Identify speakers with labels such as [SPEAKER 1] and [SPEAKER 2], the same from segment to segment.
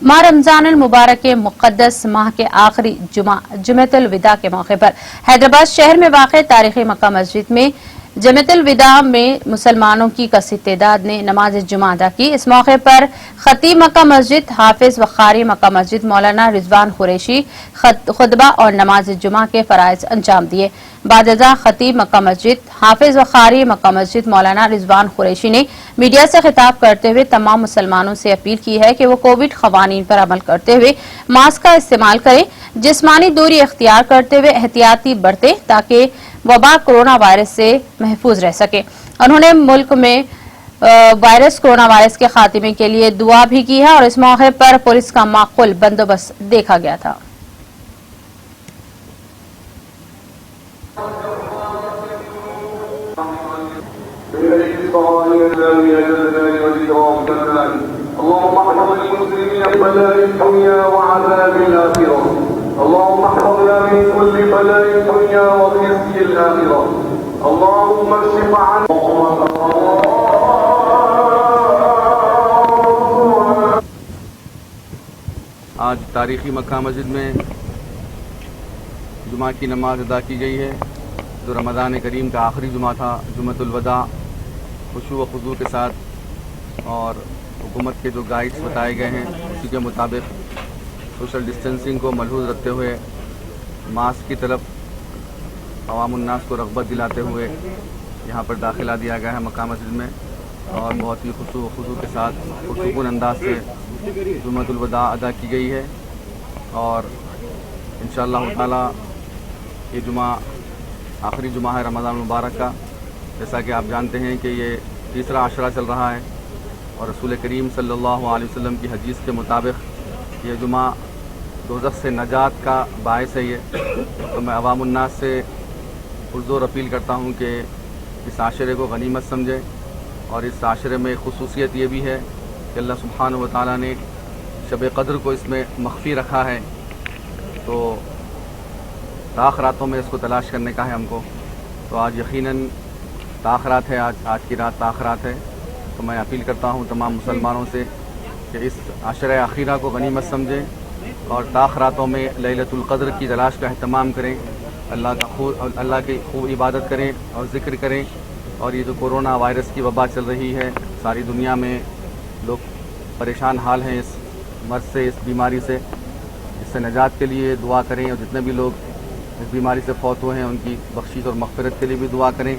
[SPEAKER 1] माह रमजान मुबारक के मुक़द्दस माह के आखिरी जुमा जुम्मतुल विदा के मौके पर हैदराबाद शहर में वाक़ तारीखी मक्का मस्जिद में जुम्मतुल विदा में मुसलमानों की कसीर तादाद ने नमाज जुमा अदा की। इस मौके पर खतीब मक्का मस्जिद, हाफिज व कारी मक्का मस्जिद मौलाना रिजवान कुरैशी खुतबा और नमाज जुमा के फराइज अंजाम दिए। बादजा खतीब मक्का मस्जिद, हाफिज व कारी मक्का मस्जिद मौलाना रिजवान कुरैशी ने मीडिया से खिताब करते हुए तमाम मुसलमानों से अपील की है कि वो कोविड क़वानीन पर अमल करते हुए मास्क का इस्तेमाल करें, जिस्मानी दूरी इख्तियार करते हुए एहतियाती बरतें ताकि वबा कोरोना वायरस से महफूज रह सके। उन्होंने मुल्क में कोरोना वायरस के खात्मे के लिए दुआ भी की है और इस मौके पर पुलिस का माकूल बंदोबस्त देखा गया था।
[SPEAKER 2] اللهم احفظنا من كل بلاء الدنيا وخزي الآخرة اللهم اشف عنا
[SPEAKER 3] आज तारीखी मक्का मस्जिद में जुमा की नमाज अदा की गई है जो रमज़ान करीम का आखिरी जुमा था। जुम्मतुल वदा खुशू व खुजू के साथ और हुकूमत के जो गाइड्स बताए गए हैं उसी के मुताबिक सोशल डिस्टेंसिंग को मलहूज़ रखते हुए मास्क की तरफ अवामुन्नास को रग़बत दिलाते हुए यहाँ पर दाखिला दिया गया है मक्का मस्जिद में और बहुत ही खुशू के साथ पुरसुकून अंदाज से जुम्मतुल वदा अदा की गई है। और इंशाअल्लाह ताला ये जुमा आखिरी जुमा है रमज़ान मुबारक का। जैसा कि आप जानते हैं कि ये तीसरा आशरा चल रहा है और रसूल करीम सल्लल्लाहु अलैहि वसल्लम की हदीस के मुताबिक ये जुमा दोज़ख से नजात का बायस है। ये तो मैं अवामुन्नास से पुरज़ोर अपील करता हूँ कि इस आशरे को गनीमत समझें और इस आशरे में खुसूसियत ये भी है कि अल्लाह सुब्हानहू व तआला ने शब क़द्र को इसमें मख्फ़ी रखा है, तो ताख़ रातों में इसको तलाश करने का है हमको। तो आज यकीनन ताख़ रात है, आज की रात ताख़ रात है। तो मैं अपील करता हूँ तमाम मुसलमानों से कि इस आशरा आखिरा को गनीमत समझें और ताख़ रातों में लैलतुल क़द्र की तलाश का अहतमाम करें, अल्लाह की खूब इबादत करें और ज़िक्र करें। और ये जो कोरोना वायरस की वबा चल रही है, सारी दुनिया में लोग परेशान हाल हैं इस मर्ज़ से, इस बीमारी से। इससे निजात के लिए दुआ करें और जितने भी लोग इस बीमारी से फौत हुए हैं उनकी बख्शिश और मग़फ़िरत के लिए भी दुआ करें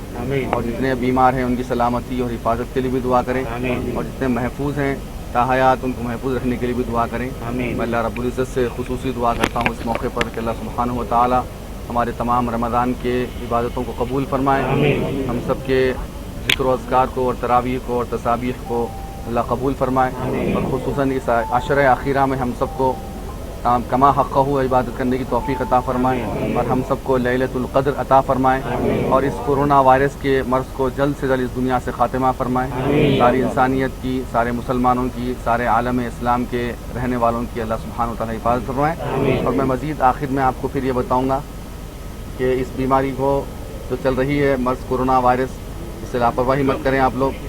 [SPEAKER 3] और जितने बीमार हैं उनकी सलामती और हिफाजत के लिए भी दुआ करें और जितने महफूज हैं ताहयात उनको महफूज रखने के लिए भी दुआ करें। मैं अल्लाह रब्बुल इज़्ज़त से खुसूसी दुआ करता हूँ इस मौके पर कि अल्लाह सुब्हानहू व तआला हमारे तमाम रमज़ान के इबादतों को कबूल फरमाए, हम सब के ज़िक्र व अज़कार को और तरावीह को और तसाबीह को अल्लाह कबूल फरमाए और खुसूसन इस आशरे आखिरा में हम सबको कमा हक़्क़हू इबादत करने की तौफ़ीक़ अता फ़रमाएँ और हम सबको लैलतुल क़द्र अता फ़रमाएँ और इस कोरोना वायरस के मर्ज़ को जल्द से जल्द इस दुनिया से ख़ात्मा फ़रमाएँ। सारी इंसानियत की, सारे मुसलमानों की, सारे आलम इस्लाम के रहने वालों की अल्लाह सुब्हानहू व तआला हिफाज़त फ़रमाएँ। और मैं मज़ीद आखिर में आपको फिर ये बताऊँगा कि इस बीमारी को जो चल रही है मर्ज़ कोरोना वायरस, इससे लापरवाही मत करें। आप लोग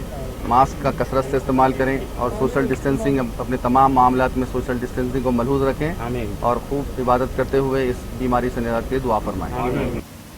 [SPEAKER 3] मास्क का कसरत से इस्तेमाल करें और सोशल डिस्टेंसिंग अपने तमाम मामलात में सोशल डिस्टेंसिंग को मलहूज़ रखें और खूब इबादत करते हुए इस बीमारी से निजात के लिए दुआ फरमाएं।